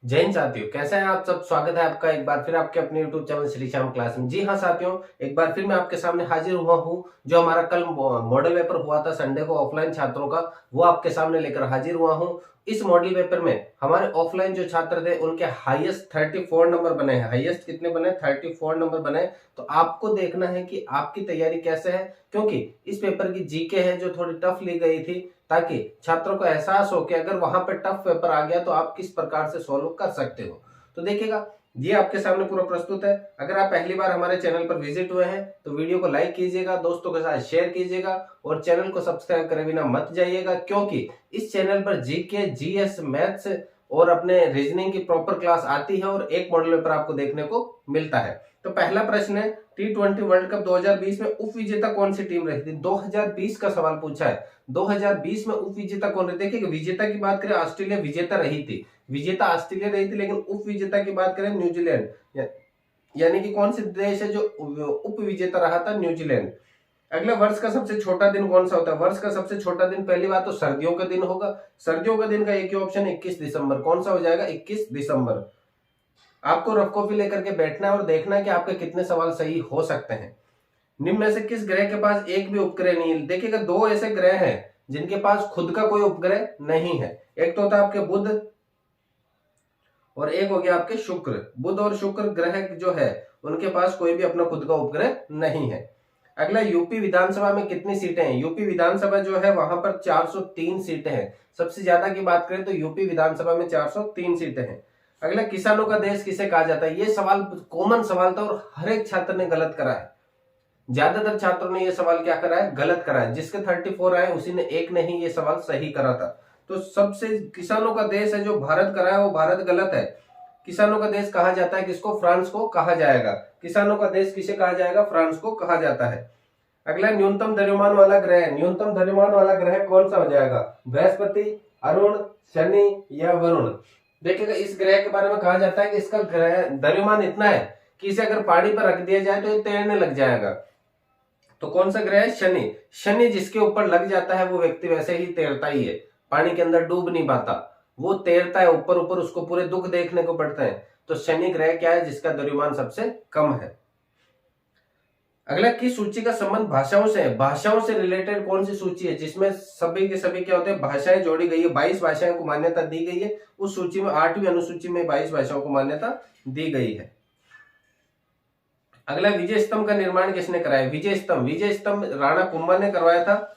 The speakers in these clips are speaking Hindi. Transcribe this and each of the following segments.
जय हिंद साथियों, कैसे हैं आप सब। स्वागत है आपका एक बार फिर आपके अपने YouTube channel Shri Shyam class में। जी हाँ साथियों, एक बार फिर मैं आपके सामने हाजिर हुआ हूँ। जो हमारा कल मॉडल पेपर हुआ था संडे को ऑफलाइन छात्रों का, वो आपके सामने लेकर हाजिर हुआ हूँ। इस मॉडल पेपर में हमारे ऑफलाइन जो छात्र थे उनके हाईएस्ट 34 नंबर बने हैं। हाईएस्ट कितने बने? 34 नंबर बने। तो आपको देखना है कि आपकी तैयारी कैसे है, क्योंकि इस पेपर की जीके है जो थोड़ी टफ ली गई थी, ताकि छात्रों को एहसास हो कि अगर वहां पर टफ पेपर आ गया तो आप किस प्रकार से सॉल्व कर सकते हो। तो देखिएगा, ये आपके सामने पूरा प्रस्तुत है। अगर आप पहली बार हमारे चैनल पर विजिट हुए हैं तो वीडियो को लाइक कीजिएगा, दोस्तों के साथ शेयर कीजिएगा और चैनल को सब्सक्राइब करे बिना मत जाइएगा, क्योंकि इस चैनल पर जीके, जीएस, मैथ्स और अपने रीजनिंग की प्रॉपर क्लास आती है और एक मॉडल पेपर आपको देखने को मिलता है। तो पहला प्रश्न है, T20 वर्ल्ड कप 2020 में उप विजेता कौन सी टीम रही थी? 2020 का सवाल पूछा है। 2020 में उप विजेता कौन रही? देखिए, विजेता की बात करें, ऑस्ट्रेलिया विजेता रही थी। विजेता ऑस्ट्रेलिया रही थी, लेकिन उप विजेता की बात करें न्यूजीलैंड, यानी कि कौन से देश है जो उप विजेता रहा था? न्यूजीलैंड। अगला, वर्ष का सबसे छोटा दिन कौन सा होता है? वर्ष का सबसे छोटा दिन पहली बात तो सर्दियों का दिन होगा। सर्दियों का दिन का एक ही ऑप्शन 21 दिसंबर। कौन सा हो जाएगा? 21 दिसंबर। आपको रफ कॉपी लेकर के बैठना है और देखना है कि आपके कितने सवाल सही हो सकते हैं। निम्न में से किस ग्रह के पास एक भी उपग्रह नहीं है? देखिएगा, दो ऐसे ग्रह हैं जिनके पास खुद का कोई उपग्रह नहीं है। एक तो होता है आपके बुध और एक हो गया आपके शुक्र। बुध और शुक्र ग्रह जो है उनके पास कोई भी अपना खुद का उपग्रह नहीं है। अगला, यूपी विधानसभा में कितनी सीटें हैं? यूपी विधानसभा जो है वहां पर 403 सीटें हैं। सबसे ज्यादा की बात करें तो यूपी विधानसभा में 403 सीटें हैं। अगला, किसानों का देश किसे कहा जाता है? ये सवाल कॉमन सवाल था और हर एक छात्र ने गलत करा है। ज्यादातर छात्रों ने यह सवाल क्या करा है? गलत करा है। जिसके 34 आए उसी ने एक ने ही ये सवाल सही करा था। तो सबसे किसानों का देश है जो भारत करा है वो भारत गलत है। किसानों का देश कहा जाता है किसको? फ्रांस को कहा जाएगा। किसानों का देश किसे कहा जाएगा? फ्रांस को कहा जाता है। अगला, न्यूनतम द्रव्यमान वाला ग्रह। न्यूनतम द्रव्यमान वाला ग्रह कौन सा हो जाएगा? बृहस्पति, अरुण, शनि या वरुण। देखिएगा, इस ग्रह के बारे में कहा जाता है कि इसका ग्रह द्रव्यमान इतना है कि इसे अगर पानी पर रख दिया जाए तो ये तैरने लग जाएगा। तो कौन सा ग्रह है? शनि। शनि जिसके ऊपर लग जाता है वो व्यक्ति वैसे ही तैरता ही है, पानी के अंदर डूब नहीं पाता, वो तैरता है ऊपर ऊपर, उसको पूरे दुख देखने को पड़ते हैं। तो शनि ग्रह क्या है? जिसका द्रव्यमान सबसे कम है। अगला, किस सूची का संबंध भाषाओं से है? भाषाओं से रिलेटेड कौन सी सूची है जिसमें सभी के सभी क्या होते हैं? भाषाएं जोड़ी गई है। 22 भाषाओं को मान्यता दी गई है। उस सूची में 8वीं अनुसूची में 22 भाषाओं को मान्यता दी गई है। अगला, विजय स्तंभ का निर्माण किसने कराया? विजय स्तंभ राणा कुंभा ने करवाया था।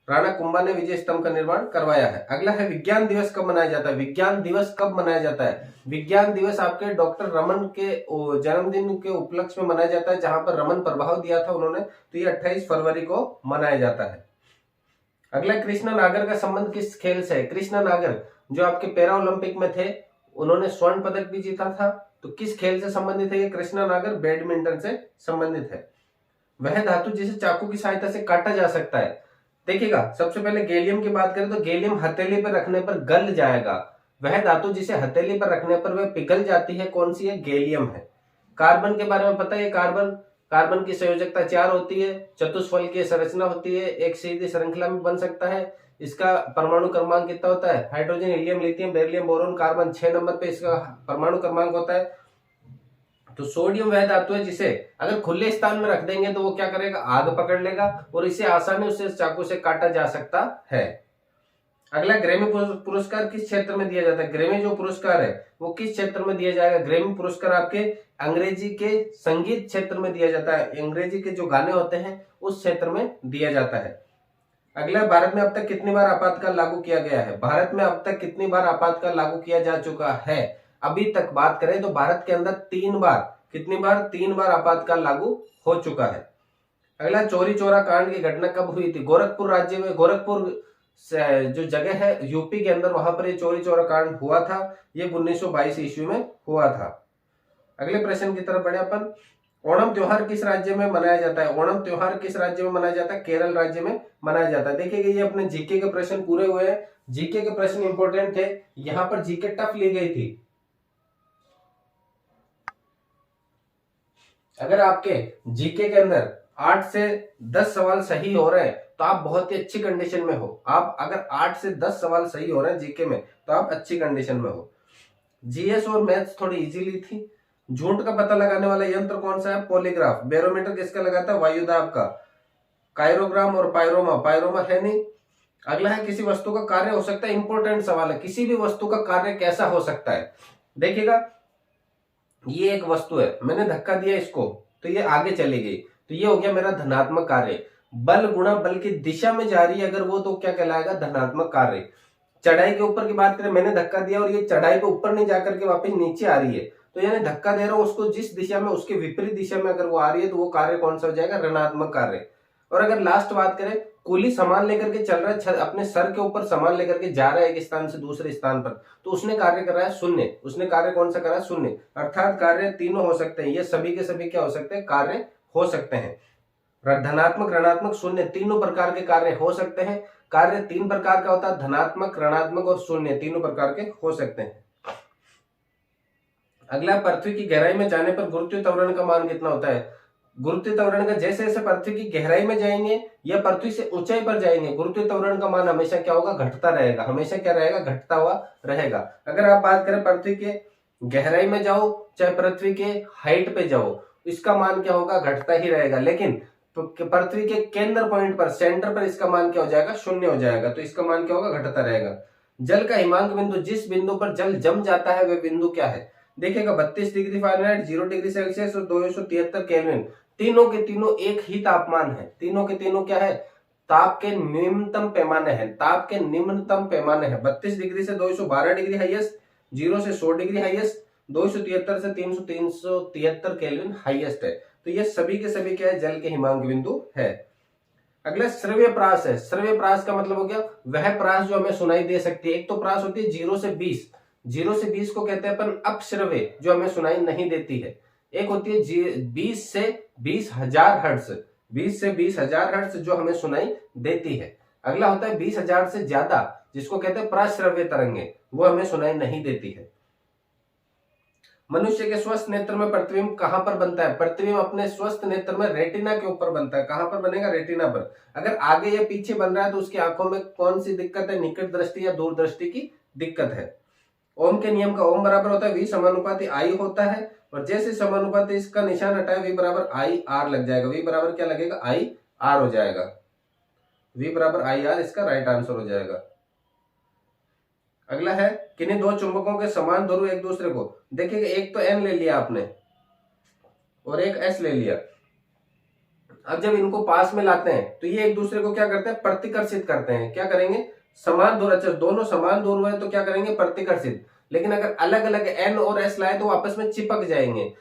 राणा कुंभा ने विजय स्तंभ का निर्माण करवाया है। अगला है, विज्ञान दिवस कब मनाया जाता है? विज्ञान दिवस कब मनाया जाता है? विज्ञान दिवस आपके डॉक्टर रमन के जन्मदिन के उपलक्ष्य में मनाया जाता है, जहां पर रमन प्रभाव दिया था उन्होंने। तो ये 28 फरवरी को मनाया जाता है। अगला, कृष्णा नागर का संबंध किस खेल से है? कृष्णा नागर जो आपके पैरा ओलंपिक में थे, उन्होंने स्वर्ण पदक भी जीता था। तो किस खेल से संबंधित है ये कृष्णा नागर? बैडमिंटन से संबंधित है। वह धातु जिसे चाकू की सहायता से काटा जा सकता है। देखिएगा, सबसे पहले गैलियम की बात करें तो गैलियम हथेली पर रखने पर गल जाएगा। वह धातु जिसे हथेली पर रखने पर वह पिघल जाती है, कौन सी है? गैलियम है। कार्बन के बारे में पता है? कार्बन की संयोजकता 4 होती है, चतुष्फल की संरचना होती है, एक सीधी श्रृंखला में बन सकता है। इसका परमाणु क्रमांक कितना होता है? Hydrogen, helium, lithium, beryllium, boron, carbon 6 number पे इसका परमाणु क्रमांक होता है। तो सोडियम वह धातु है जिसे अगर खुले स्थान में रख देंगे तो वो क्या करेगा? आग पकड़ लेगा और इसे आसानी उससे चाकू से काटा जा सकता है। अगला, ग्रैमी पुरस्कार किस क्षेत्र में दिया जाता है? ग्रैमी जो पुरस्कार है वो किस क्षेत्र में दिया जाएगा? ग्रैमी पुरस्कार आपके अंग्रेजी के संगीत क्षेत्र में दिया जाता है। अंग्रेजी के जो गाने होते हैं उस क्षेत्र में दिया जाता है। अगला, भारत में अब तक कितनी बार आपातकाल लागू किया गया है? भारत में अब तक कितनी बार आपातकाल लागू किया जा चुका है? अभी तक बात करें तो भारत के अंदर 3 बार, कितनी बार? 3 बार आपातकाल लागू हो चुका है। अगला, चौरी चौरा कांड की घटना कब हुई थी? गोरखपुर राज्य में, गोरखपुर जो जगह है यूपी के अंदर, वहां पर ये चौरी चौरा कांड हुआ था। ये 1922 ईस्वी में हुआ था। अगले प्रश्न की तरफ बढ़े अपन। ओणम त्योहार किस राज्य में मनाया जाता है? ओणम त्योहार किस राज्य में मनाया जाता है? केरल राज्य में मनाया जाता है। देखिए, ये अपने जीके के प्रश्न पूरे हुए हैं। जीके के प्रश्न इंपोर्टेंट थे, यहां पर जीके टफ ली गई थी। अगर आपके जीके के अंदर 8 से 10 सवाल सही हो रहे हैं तो आप बहुत ही अच्छी कंडीशन में हो। आप अगर 8 से 10 सवाल सही हो रहे हैं जीके में तो आप अच्छी कंडीशन में हो। जीएस और मैथ्स थोड़ी इजीली थी। झूठ का पता लगाने वाला यंत्र कौन सा है? पॉलीग्राफ। बैरोमीटर किसका लगाता है? वायुदाब का। कायरोग्राम और पायरोमा, पायरोमा है नहीं। अगला है किसी वस्तु का कार्य हो सकता है, इंपॉर्टेंट सवाल है, किसी भी वस्तु का कार्य कैसा हो सकता है? देखिएगा, ये एक वस्तु है, मैंने धक्का दिया इसको तो ये आगे चली गई, तो ये हो गया मेरा धनात्मक कार्य। बल गुणा बल की दिशा में जा रही है अगर वो, तो क्या कहलाएगा? धनात्मक कार्य। चढ़ाई के ऊपर की बात करें, मैंने धक्का दिया और ये चढ़ाई पे ऊपर नहीं जाकर के वापस नीचे आ रही है, तो यानी धक्का दे रहा हूं उसको जिस दिशा में, उसके विपरीत दिशा में अगर वो आ रही है तो वो कार्य कौन सा हो जाएगा? ऋणात्मक कार्य। और अगर लास्ट बात करें, कुली सामान लेकर के चल रहा है, अपने सर के ऊपर सामान लेकर के जा रहा है एक स्थान से दूसरे स्थान पर, तो उसने कार्य कर रहा है शून्य। उसने कार्य कौन सा करा है? शून्य। अर्थात कार्य तीनों हो सकते हैं, ये सभी के सभी क्या हो सकते हैं? कार्य हो सकते हैं। धनात्मक, ऋणात्मक, शून्य, तीनों प्रकार के कार्य हो सकते हैं। कार्य तीन प्रकार का होता है, धनात्मक, ऋणात्मक और शून्य, तीनों प्रकार के हो सकते हैं। अगला, पृथ्वी की गहराई में जाने पर गुरुत्वीय त्वरण का मान कितना होता है? गुरुत्वीय त्वरण का, जैसे जैसे पृथ्वी की गहराई में जाएंगे या पृथ्वी से ऊंचाई पर जाएंगे, गुरुत्वीय त्वरण का मान हमेशा क्या होगा? घटता रहेगा। हमेशा क्या रहेगा? घटता हुआ रहेगा। अगर आप बात करें पृथ्वी के गहराई में जाओ चाहे पृथ्वी के हाइट पे जाओ, इसका मान क्या होगा? घटता ही रहेगा। लेकिन पृथ्वी के केंद्र पॉइंट पर, सेंटर पर, इसका मान क्या हो जाएगा? शून्य हो जाएगा। तो इसका मान क्या होगा? घटता रहेगा। जल का हिमांक बिंदु, जिस बिंदु पर जल जम जाता है वह बिंदु क्या है? देखिएगा, 32 डिग्री फ़ारेनहाइट, 0 डिग्री सेल्सियस और 273 केल्विन, तीनों के तीनों एक ही तापमान है। तीनों के तीनों क्या है? ताप के निम्नतम पैमाने हैं। ताप के निम्नतम पैमाने हैं। 32 डिग्री से 212 डिग्री हाईएस्ट, 0 से 100 डिग्री हाईएस्ट, 273 से 373 केल्विन हाईएस्ट है। तो ये सभी के सभी क्या है? जल के हिमांक बिंदु है। अगला श्रव्य प्रास है। श्रव्य प्रास का मतलब हो गया वह प्रास जो हमें सुनाई दे सकती है। एक तो प्रास होती है 0 से 20, 0 से 20 को कहते हैं अपन अपश्रव्य, जो हमें सुनाई नहीं देती है। एक होती है 20 से 20,000 हर्ट्ज, 20 से 20,000 हर्ट्ज जो हमें सुनाई देती है। अगला होता है 20,000 से ज्यादा, जिसको कहते हैं प्रश्रव्य तरंगे, वो हमें सुनाई नहीं देती है। मनुष्य के स्वस्थ नेत्र में प्रतिबिंब कहां पर बनता है? प्रतिबिंब अपने स्वस्थ नेत्र में रेटिना के ऊपर बनता है। कहां पर बनेगा? रेटिना पर। अगर आगे या पीछे बन रहा है तो उसकी आंखों में कौन सी दिक्कत है? निकट दृष्टि या दूर दृष्टि की दिक्कत है। ओम के नियम का ओम बराबर होता है V समानुपाती I होता है, और जैसे समानुपाती इसका निशान हटाए V बराबर IR लग जाएगा। V बराबर क्या लगेगा? IR हो जाएगा। V बराबर IR इसका राइट आंसर हो जाएगा। अगला है, किन्हीं दो चुंबकों के समान ध्रुव एक दूसरे को, देखिए एक तो N ले लिया आपने और एक S ले लिया। अब जब इनको पास में लाते हैं तो ये एक दूसरे को क्या करते हैं? प्रतिकर्षित करते हैं। क्या करेंगे? समान ध्रुव, अच्छा दोनों समान ध्रुव है तो क्या करेंगे? प्रतिकर्षित। लेकिन अगर अलग अलग N और S लाए तो आपस में चिपक जाएंगे।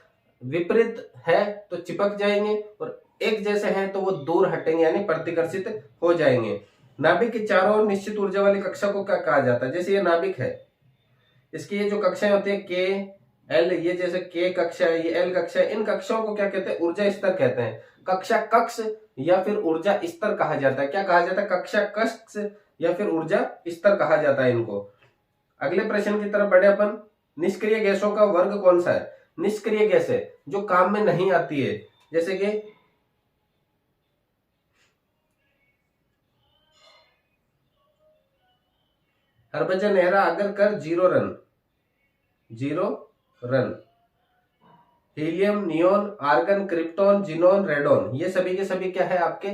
विपरीत है तो चिपक जाएंगे, और एक जैसे हैं तो वो दूर हटेंगे, यानी प्रतिकर्षित हो जाएंगे। नाभिक की चारों ओर निश्चित ऊर्जा वाली कक्षा को क्या कहा जाता है? जैसे ये नाभिक है, इसकी ये जो कक्षाएं होती है के एल, ये जैसे के कक्षा है, ये एल कक्षा है, इन कक्षाओं को क्या कहते हैं? ऊर्जा स्तर कहते हैं। कक्षा कक्ष या फिर ऊर्जा स्तर कहा जाता है। क्या कहा जाता है? कक्षा कक्ष या फिर ऊर्जा स्तर कहा जाता है इनको। अगले प्रश्न की तरफ बढ़े अपन। निष्क्रिय गैसों का वर्ग कौन सा है? निष्क्रिय गैस है जो काम में नहीं आती है, जैसे कि हरभजन नेहरा अगर कर 0 run, 0 run. Helium, neon, argon, krypton, xenon, radon, ये सभी के सभी क्या है आपके?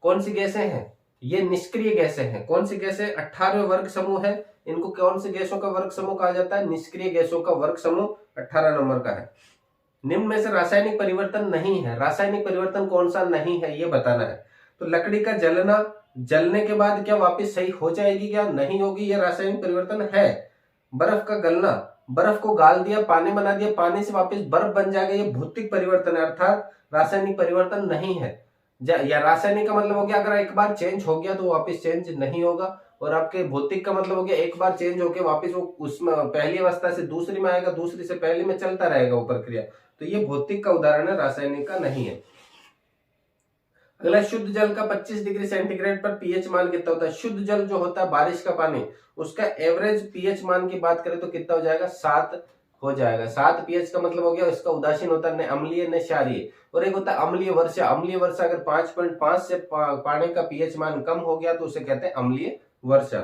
कौन सी गैसें हैं? ये निष्क्रिय गैसें हैं। कौन सी गैसें? 18वें वर्ग समूह है। इनको कौन सी गैसों का वर्ग समूह कहा जाता है? निष्क्रिय गैसों का वर्ग समूह 18 नंबर का है। निम्न में से रासायनिक परिवर्तन नहीं है। रासायनिक परिवर्तन कौन सा नहीं है ये बताना है। तो लकड़ी का जलना, जलने के बाद क्या वापस सही हो जाएगी? क्या नहीं होगी? ये रासायनिक परिवर्तन है। बर्फ का गलना, बर्फ को गाल दिया, पानी बना दिया, पानी से वापस बर्फ बन जाएगा, ये भौतिक परिवर्तन है, अर्थात रासायनिक परिवर्तन नहीं है। या रासायनिक का मतलब हो गया अगर एक बार चेंज हो गया तो वापस चेंज नहीं होगा, और आपके भौतिक का मतलब हो गया एक बार चेंज होके वापस वो उसमें पहली अवस्था से दूसरी में आएगा, दूसरी से पहली में चलता रहेगा वो प्रक्रिया। तो ये भौतिक का उदाहरण है, रासायनिक का नहीं है। अगला, शुद्ध जल का 25 डिग्री सेंटीग्रेड पर पीएच मान कितना होता है? शुद्ध जल जो होता है बारिश का पानी, उसका एवरेज पीएच मान की बात करें तो कितना हो जाएगा? 7 हो जाएगा। 7 पीएच का मतलब हो गया इसका उदासीन होता है, न अम्लीय न क्षारीय। और एक होता है अम्लीय वर्षा। अम्लीय वर्षा अगर 5.5 से पानी का पीएच मान कम हो गया तो उसे कहते हैं अम्लीय वर्षा।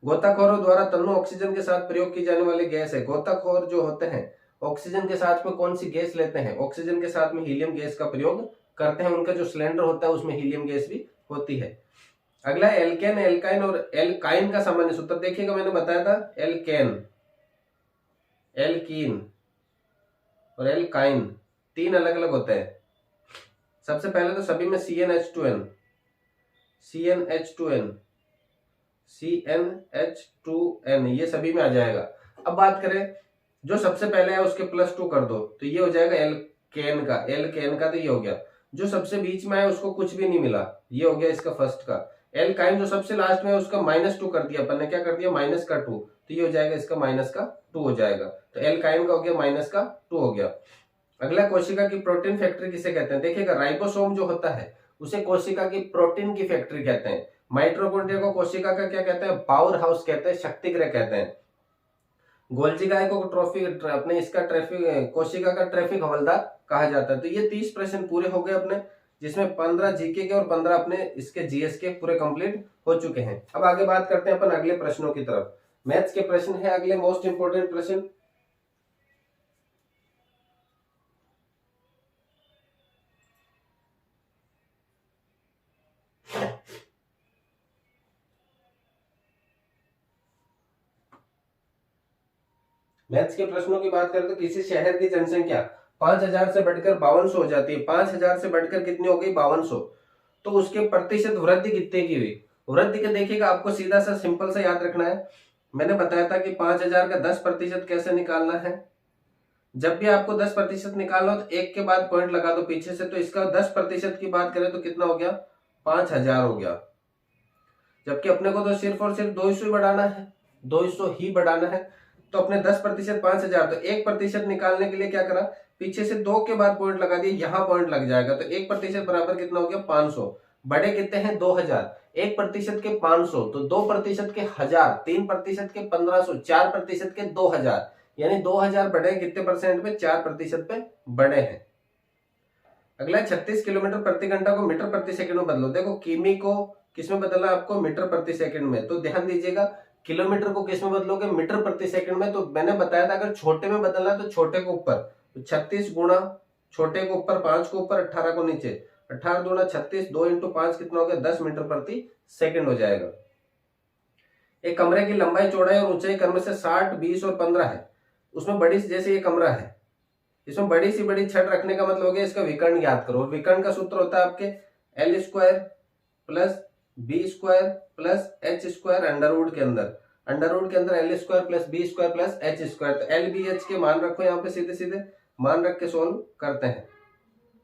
गोताखोरों द्वारा तन्नू ऑक्सीजन के साथ प्रयोग की जाने वाली गैस है। गोताखोर जो होते हैं ऑक्सीजन के साथ में कौन सी गैस लेते हैं? ऑक्सीजन के साथ में हीलियम गैस का प्रयोग करते हैं। उनका जो सिलेंडर होता है उसमें हीलियम गैस भी होती है। अगला एल्केन, एल्काइन और एल्काइन का सामान्य सूत्र देखिएगा, मैंने बताया था एल्केन, एल्कीन और एल्काइन तीन अलग अलग होते हैं। सबसे पहले तो सभी में CnH2n, CnH2n, CnH2n ये सभी में आ जाएगा। अब बात करें जो सबसे पहले है उसके +2 कर दो तो ये हो जाएगा एल्केन का, एल्केन का तो ये हो गया। जो सबसे बीच में है उसको कुछ भी नहीं मिला, ये हो गया इसका फर्स्ट का। एल्काइन जो सबसे लास्ट में है उसका -2 कर दिया अपन ने, क्या कर दिया -2, तो ये हो जाएगा इसका -2 हो जाएगा। तो एल्काइन का हो गया -2 हो गया। अगला कोशिका की प्रोटीन फैक्ट्री किसे कहते हैं? देखिएगा राइबोसोम जो होता है उसे कोशिका की प्रोटीन की फैक्ट्री कहते हैं। माइटोकॉन्ड्रिया को कोशिका का क्या कहते हैं? पावर हाउस कहते हैं, शक्ति गृह कहते हैं। गोल्जी गाय को अपने इसका ट्रैफिक, कोशिका का ट्रैफिक हवलदार कहा जाता है। तो ये 30 प्रश्न पूरे हो गए अपने, जिसमें 15 जीके के और 15 अपने इसके जीएस के पूरे कंप्लीट हो चुके हैं। अब आगे बात करते हैं अपन अगले प्रश्नों की तरफ। मैथ्स के प्रश्न है अगले मोस्ट इंपोर्टेंट प्रश्न। मैथ्स के प्रश्नों की बात करें तो किसी शहर की जनसंख्या 5000 से बढ़कर 5200 हो जाती है। 5000 से बढ़कर कितनी हो गई? 5200। तो उसके प्रतिशत वृद्धि कितने की हुई? वृद्धि के देखिएगा आपको सीधा सा सिंपल सा याद रखना है। मैंने बताया था कि 5000 का 10% कैसे निकालना है। जब भी आपको 10% निकालना हो तो एक के बाद पॉइंट लगा दो पीछे से। तो इसका 10% की बात करें तो कितना हो गया? 5000 हो गया। जबकि अपने को तो सिर्फ और सिर्फ 200 ही बढ़ाना है, 200 ही बढ़ाना है। तो अपने 10% 5000, तो 1% निकालने के लिए क्या करा? पीछे से 2 के बाद पॉइंट लगा दिए, यहां पॉइंट लग जाएगा। तो 1% बराबर कितना हो गया? 500। बड़े कितने हैं? 2000। 1% के 500, तो 2% के 1000, 3% के 1500, 4% के 2000, यानी 2000 बढ़े कितने परसेंट पे? 4% पे बढ़े हैं। अगला 36 किलोमीटर प्रति घंटा को मीटर प्रति सेकंड में बदलो। देखो किमी को किसमें बदलना आपको? मीटर प्रति सेकंड में। तो ध्यान दीजिएगा किलोमीटर को किसमें बदलोगे? मीटर प्रति सेकंड में। तो मैंने बताया था अगर छोटे में बदलना है तो छोटे को ऊपर, तो 36 गुणा छोटे को ऊपर, 5 को ऊपर, 18 को नीचे। 18 दूना 36, 2 × 5 कितना हो गया? 10 मीटर प्रति सेकंड हो जाएगा। एक कमरे की लंबाई, चौड़ाई और ऊंचाई क्रम से 60, 20 और 15 है। उसमें बड़ी जैसे ये कमरा है, इसमें बड़ी सी बड़ी छत रखने का मतलब हो गया इसका विकर्ण ज्ञात करो। विकर्ण का सूत्र होता है आपके L² plus B² plus H² Underwood के अंदर, अंडरवुड के अंदर L² plus B² plus H²। तो LBH के मान रखो यहाँ पे, सीधे सीधे मान रख के सोल्व करते हैं।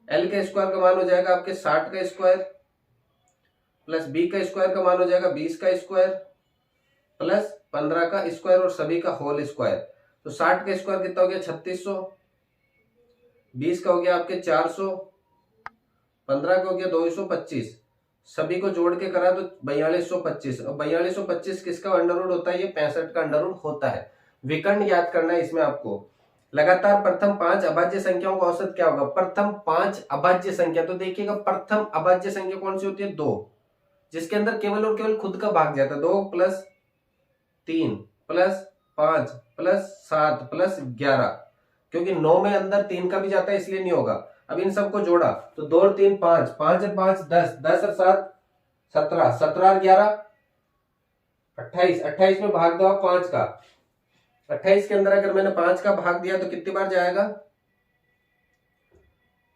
L के स्क्वायर का मान हो जाएगा आपके 60 का स्क्वायर प्लस B का स्क्वायर का मान हो जाएगा 20 का स्क्वायर प्लस 15 का स्क्वायर और सभी का होल स्क्वायर। तो 60 का स्क्वायर कितना हो गया? 3600, 20 का हो गया आपके 400, 15 का हो गया 225, सभी को जोड़ के करा तो 4225। और 4225 किसका अंडरवुड होता है? ये 65 का अंडरवुड होता है। विकर्ण याद करना है इसमें आपको। लगातार प्रथम 5 अभाज्य संख्याओं का औसत क्या होगा? प्रथम 5 अभाज्य संख्या, तो देखिएगा प्रथम अभाज्य संख्या कौन सी होती है? 2, जिसके अंदर केवल और केवल खुद का भाग जाता है। 2 + 3 + 5 + 7 + 11, क्योंकि 9 में अंदर 3 का भी जाता है इसलिए नहीं होगा। अब इन सबको जोड़ा तो 2 और 3 5, 5 और 5 10, 10 और 7 17, 17 और 11 28, 28 में भाग दो आप 5 का। 28 के अंदर अगर मैंने 5 का भाग दिया तो कितनी बार जाएगा?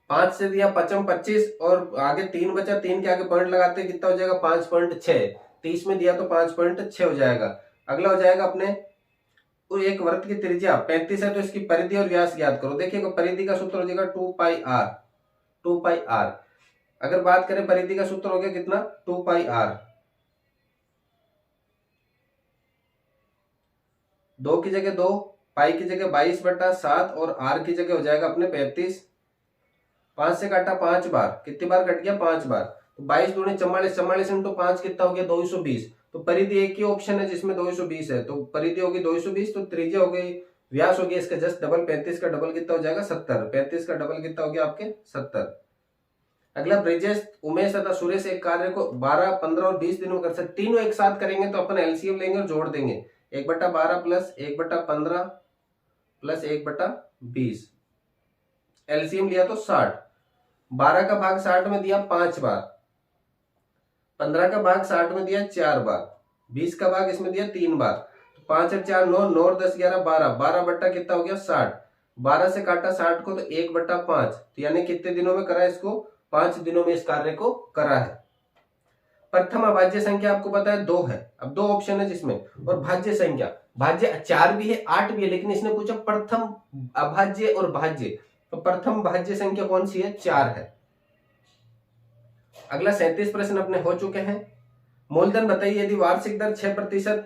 5 से दिया 5 25 और आगे 3 बचा, 3 के आगे पॉइंट लगाते हैं, कितना हो जाएगा? 5.6। 30 में दिया तो 5.6 हो जाएगा। अगला हो जाएगा अपने तो एक वृत्त की त्रिज्या 35 है तो इसकी परिधि और व्यास ज्ञात करो। देखिएगा परिधि का सूत्र हो जाएगा 2πr, 2πr। अगर बात करें परिधि का सूत्र हो गया कितना? 2πr। 2 की जगह 2, पाई की जगह 22/7 और r की जगह हो जाएगा अपने 35। 5 से काटा 5 बार, कितनी बार कट गया? 5 बार। तो 22 दूनी 44, 44 × 5 कितना हो गया? 220। तो परिधि एक ही ऑप्शन है जिसमें 220 है, तो परिधि होगी 220। तो त्रिज्या हो गई, व्यास हो गया इसका जस्ट डबल, 35 का डबल कितना हो जाएगा? 70। 35 का डबल कितना हो गया आपके? 70। अगला ब्रिजेश, उमेश तथा सुरेश एक कार्य को 12, 15 और 20 दिनों में कर सकते। तीनों एक साथ करेंगे तो अपन एलसीएम लेंगे और जोड़ देंगे। 1/12 प्लस 1/15 प्लस 1/20, एलसीएम लिया तो 60। 12 का भाग 60 में दिया 5 बार, 15 का भाग 60 में दिया 4 बार, 20 का भाग इसमें दिया 3 बार। 5 और 4 9, 9 और 10 11 12, 12 बट्टा कितना हो गया 60। 12 से काटा 60 को तो 1/5, तो यानी कितने दिनों में करा इसको, 5 दिनों में इस कार्य को करा है। प्रथम अभाज्य संख्या आपको पता है 2 है, अब 2 ऑप्शन है जिसमें, और भाज्य संख्या, भाज्य 4 भी है 8 भी है, लेकिन इसने पूछा प्रथम अभाज्य और भाज्य, तो प्रथम भाज्य संख्या कौन सी है, 4 है। अगला 37 प्रश्न अपने हो चुके हैं। मूलधन बताइए यदि वार्षिक दर 6%,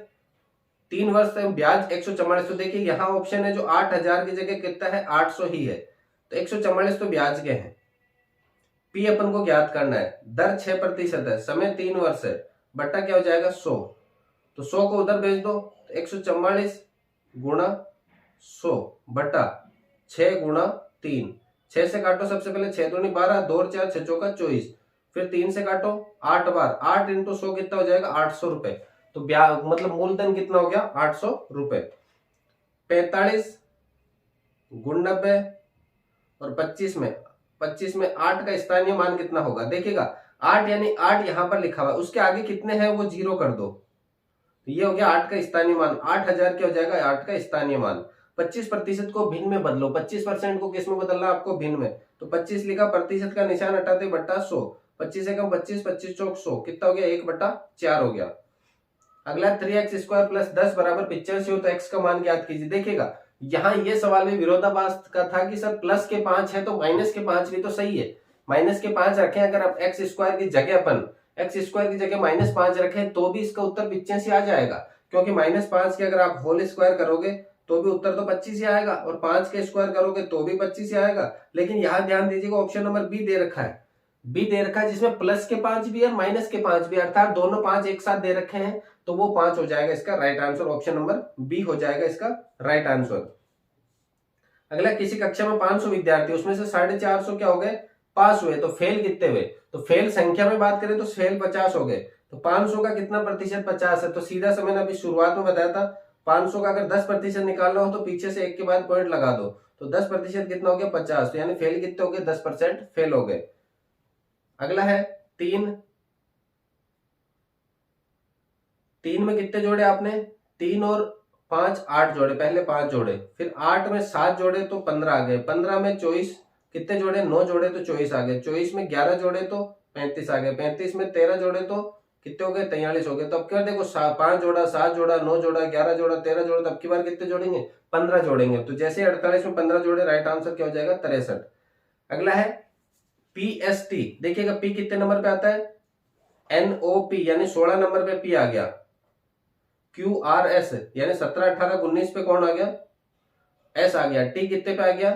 3 वर्ष तक ब्याज 144, तो देखिए यहाँ ऑप्शन है जो 8000 की जगह कितना है 800 ही है, तो 144 तो ब्याज के हैं। पी अपन को ज्ञात करना है, दर 6% है, समय 3 वर्ष है, बट्टा क्या हो जाएगा 100, तो 100 को उधर भेज दो, 144 गुणा 100 बटा 6 गुणा 3, 6 से काटो सबसे पहले 6 दूनी 12, 2 और 4 6 चौका 24, फिर 3 से काटो 8 बार, 8 इंटू 100 कितना हो जाएगा 800 रुपए, तो ब्याज मतलब मूलधन कितना हो गया 800 रुपए। 45 गुण 90 और 25 में 8 का स्थानीय मान कितना होगा, देखिएगा 8 यानी 8 यहां पर लिखा हुआ है, उसके आगे कितने हैं वो 0 कर दो, तो ये हो गया 8 का स्थानीय मान, 8000 क्या हो जाएगा 8 का स्थानीय मान। 25% को भिन्न में बदलो, 25% को किस में बदलना आपको, भिन्न में, तो 25 लिखा, प्रतिशत का निशान हटाते बट्टा 100, 25 से कम 25, 25 चौक 100, कितना हो गया 1/4 हो गया। अगला 3x² प्लस 10 बराबर 85 हो तो x का मान ज्ञात कीजिए। देखिएगा यहाँ ये सवाल में विरोधाभास का था कि सर प्लस के 5 है तो माइनस के 5 भी तो सही है, माइनस के 5 रखें अगर आप x² की जगह अपन x² की जगह -5 रखें तो भी इसका उत्तर 85 आ जाएगा, क्योंकि -5 के अगर आप होल स्क्वायर करोगे तो भी उत्तर तो 25 ही आएगा, और 5 के स्क्वायर करोगे तो भी 25 ही आएगा। लेकिन यहाँ ध्यान दीजिएगा ऑप्शन नंबर बी दे रखा है, बी दे रखा है जिसमें प्लस के 5 भी है माइनस के 5 भी, अर्थात दोनों 5 एक साथ दे रखे हैं, तो वो 5 हो जाएगा इसका right answer, option number B हो जाएगा इसका राइट आंसर। अगला किसी कक्षा में 500 विद्यार्थी, उसमें से 450 क्या हो गए पास हुए, तो फेल कितने हुए, तो फेल संख्या में बात करें तो फेल 50 हो गए, तो 500 का कितना प्रतिशत 50 है, तो सीधा से मैंने अभी शुरुआत में बताया था 500 का अगर 10% निकालना हो तो पीछे से 1 के बाद पॉइंट लगा दो, तो 10% कितना हो गया 50, तो यानी फेल कितने हो गए 10% फेल हो गए। अगला है 3 में कितने जोड़े आपने, 3 और 5 8 जोड़े, पहले 5 जोड़े, फिर 8 में 7 जोड़े तो 15 आ गए, 15 में 24 कितने जोड़े 9 जोड़े तो 24 आ गए, 24 में 11 जोड़े तो 35 आ गए, 35 में 13 जोड़े तो कितने हो गए 43 हो गए। तो अब क्या देखो 5 जोड़ा 7 जोड़ा 9 जोड़ा 11 जोड़ा 13 जोड़ा, तो अब की बार कितने जोड़ेंगे 15 जोड़ेंगे, तो जैसे 48 में 15 जोड़े राइट आंसर क्या हो जाएगा 63। अगला है PST, देखिएगा P कितने नंबर पे आता है NOP यानी 16 नंबर पे P आ गया, QRS यानी 17 18 19 पे कौन आ गया S आ गया, T कितने पे आ गया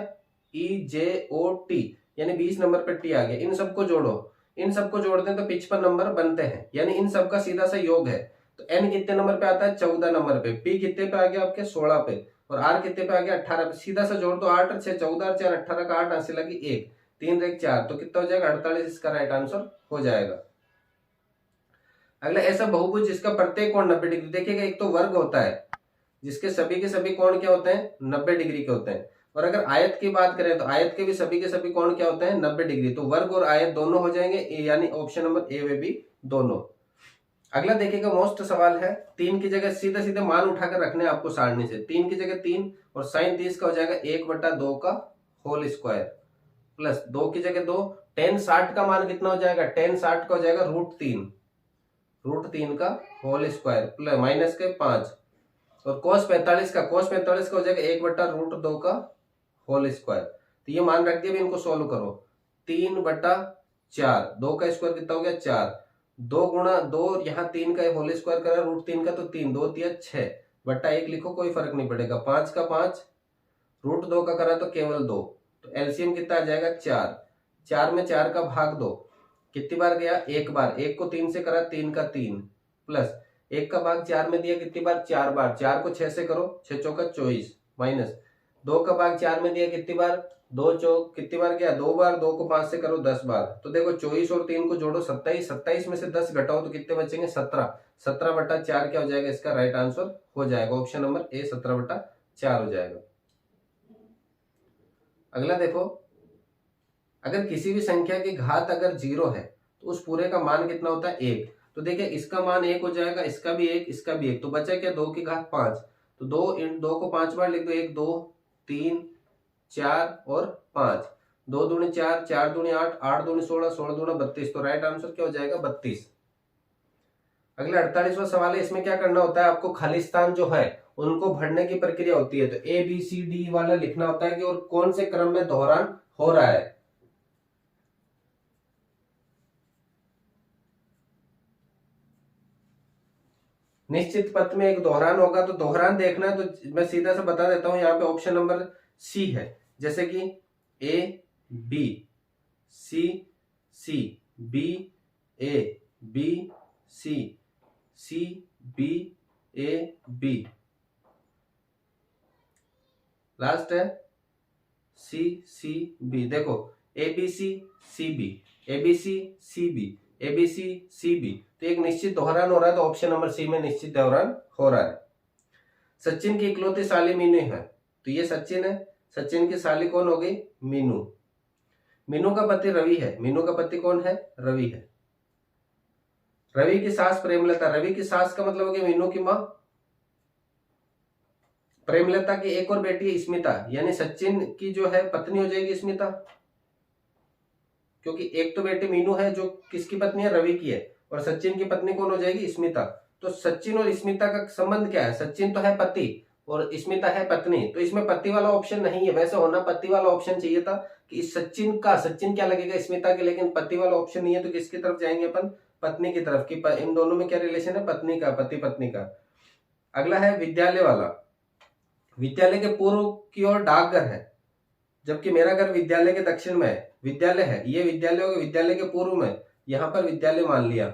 EJOT यानी 20 नंबर पे T आ गया। इन सबको जोड़ो, इन सबको जोड़ दें तो 55 नंबर बनते हैं, यानी इन सबका सीधा सा योग है। तो N कितने नंबर पे आता है 14 नंबर पे, P कितने पे आ गया आपके 16 पे, और R कितने पे आ गया 18 पे, सीधा सा जोड़ दो 8 6 14 4 18 का 8 हासिल लगी 1 3 1 4, तो कितना हो जाएगा 48, इसका राइट आंसर हो जाएगा। अगला ऐसा बहुभुज जिसका प्रत्येक कोण 90 डिग्री, देखिएगा एक तो वर्ग होता है जिसके सभी के सभी कोण क्या होते हैं 90 डिग्री के होते हैं, और अगर आयत की बात करें तो आयत के भी सभी के सभी कोण क्या होते हैं 90 डिग्री, तो वर्ग और आयत दोनों हो जाएंगे यानी ऑप्शन नंबर ए व बी दोनों। अगला देखिएगा मोस्ट सवाल है, 3 की जगह सीधे सीधे मान उठाकर रखने आपको सारणी से, 3 की जगह 3 और साइन 30 का हो जाएगा 1/2 का होल स्क्वायर प्लस 2 की जगह 2, tan 60 का मान कितना हो जाएगा tan 60 का हो जाएगा √3 का होल स्क्वायर प्लस माइनस के 5, और cos 45 का हो जाएगा 1/√2 का होल स्क्वायर, तो ये मान रख दिया, भी इनको सोल्व करो 3/4, 2 का स्क्वायर कितना हो गया 4, 2 गुणा 2 यहाँ 3 का होल स्क्वायर करा √3 का, तो 3 2 3 6 बट्टा 1 लिखो कोई फर्क नहीं पड़ेगा, 5 का 5 √2 का करा तो केवल 2, तो एलसीएम कितना आ जाएगा 4, 4 में 4 का भाग 2 कितनी बार गया 1 बार, 1 को 3 से करा 3 का 3 प्लस 1 का भाग 4 में दिया कितनी बार 4 बार, 4 को 6 से करो 6 चौका 24 माइनस 2 का भाग 4 में दिया कितनी बार, 2 चौक कितनी बार किया, 2 बार, 2 को 5 से करो 10 बार, तो देखो 24 और 3 को जोड़ो 27, 27 में से 10 घटाओ तो कितने बचेंगे 17, 17/4 क्या हो जाएगा, इसका राइट आंसर हो जाएगा ऑप्शन नंबर ए 17/4 हो जाएगा। अगला देखो, अगर किसी भी संख्या की घात अगर 0 है तो उस पूरे का मान कितना होता है 1, तो देखिए इसका मान 1 हो जाएगा, इसका भी 1, इसका भी 1, तो बचा क्या 2 की घात 5, तो 2 को 5 बार लिख दो, 1 2 3 4 और 5, 2 दूनी 4, 4 दूनी 8, 8 दूनी 16, 16 दूना 32, तो राइट आंसर क्या हो जाएगा 32। अगला 48वां सवाल है, इसमें क्या करना होता है आपको, खाली स्थान जो है उनको भरने की प्रक्रिया होती है, तो ए बी सी डी वाला लिखना होता है कि और कौन से क्रम में दोहरान हो रहा है। निश्चित पथ में एक दोहरान होगा, तो दोहरान देखना है तो मैं सीधा से बता देता हूं, यहाँ पे ऑप्शन नंबर सी है, जैसे कि A B C C B A B C C B A B, last है सी सी बी। देखो A B C C B, A B C C B, A B C C B, तो एक निश्चित दोहरान हो रहा है, तो ऑप्शन नंबर सी में निश्चित दोहरान हो रहा है। सचिन की इकलौती साली मीनू है, तो ये सचिन है, सचिन की साली कौन हो गई, मीनू। मीनू का पति रवि है, मीनू का पति कौन है, रवि है। रवि की सास प्रेमलता, रवि की सास का मतलब हो गया मीनू की मां। प्रेमलता की एक और बेटी है स्मिता, यानी सचिन की जो है पत्नी हो जाएगी स्मिता, क्योंकि एक तो बेटी मीनू है जो किसकी पत्नी है, रवि की है, और सचिन की पत्नी कौन हो जाएगी, स्मिता। तो सचिन और स्मिता का संबंध क्या है, सचिन तो है पति और स्मिता है पत्नी, तो इसमें पति वाला ऑप्शन नहीं है, वैसे होना पति वाला ऑप्शन चाहिए था कि सचिन क्या लगेगा स्मिता के, लेकिन पति वाला ऑप्शन नहीं है, तो किसकी तरफ जाएंगे अपन, पत्नी की तरफ, की इन दोनों में क्या रिलेशन है, पत्नी का, पति पत्नी का। अगला है विद्यालय वाला, विद्यालय के पूर्व की ओर डाकघर है, जबकि मेरा घर विद्यालय के दक्षिण में है, विद्यालय है ये विद्यालय होगा, विद्यालय के पूर्व में, यहां पर विद्यालय मान लिया,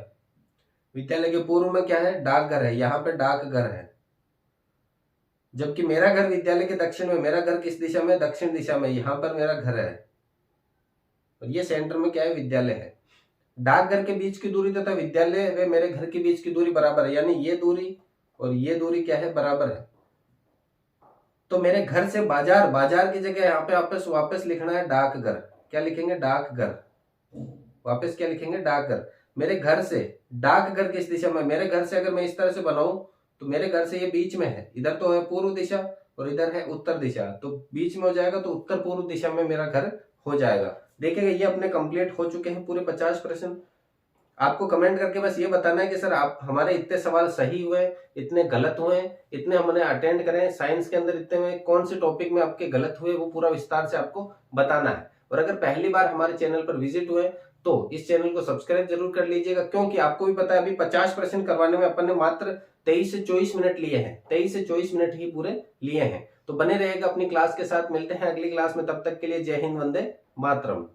विद्यालय के पूर्व में क्या है, डाकघर है, यहां पर डाकघर है, जबकि मेरा घर विद्यालय के दक्षिण में, मेरा घर किस दिशा में, दक्षिण दिशा में, यहां पर मेरा घर है, और ये सेंटर में क्या है, विद्यालय है। डाकघर के बीच की दूरी तथा विद्यालय व मेरे घर के बीच की दूरी बराबर है, यानी ये दूरी और ये दूरी क्या है, बराबर है। तो मेरे घर से बाजार, बाजार की जगह यहाँ पे वापस लिखना है डाकघर, क्या लिखेंगे, डाकघर, वापस क्या लिखेंगे, डाकघर। मेरे घर से डाकघर किस दिशा में, मेरे घर से अगर मैं इस तरह से बनाऊं तो मेरे घर से ये बीच में है, इधर तो है पूर्व दिशा और इधर है उत्तर दिशा, तो बीच में हो जाएगा, तो उत्तर पूर्व दिशा में मेरा घर हो जाएगा। देखिएगा ये अपने कंप्लीट हो चुके हैं पूरे 50 प्रश्न। आपको कमेंट करके बस ये बताना है कि सर आप हमारे इतने सवाल सही हुए, इतने गलत हुए, इतने हमने अटेंड करें साइंस के अंदर, इतने में कौन से टॉपिक में आपके गलत हुए, वो पूरा विस्तार से आपको बताना है। और अगर पहली बार हमारे चैनल पर विजिट हुए तो इस चैनल को सब्सक्राइब जरूर कर लीजिएगा, क्योंकि आपको भी पता है अभी 50 प्रश्न करवाने में अपन ने मात्र 23 से 24 मिनट लिए हैं, 23 से 24 मिनट ही पूरे लिए हैं। तो बने रहेगा अपनी क्लास के साथ, मिलते हैं अगली क्लास में, तब तक के लिए जय हिंद, वंदे मातरम।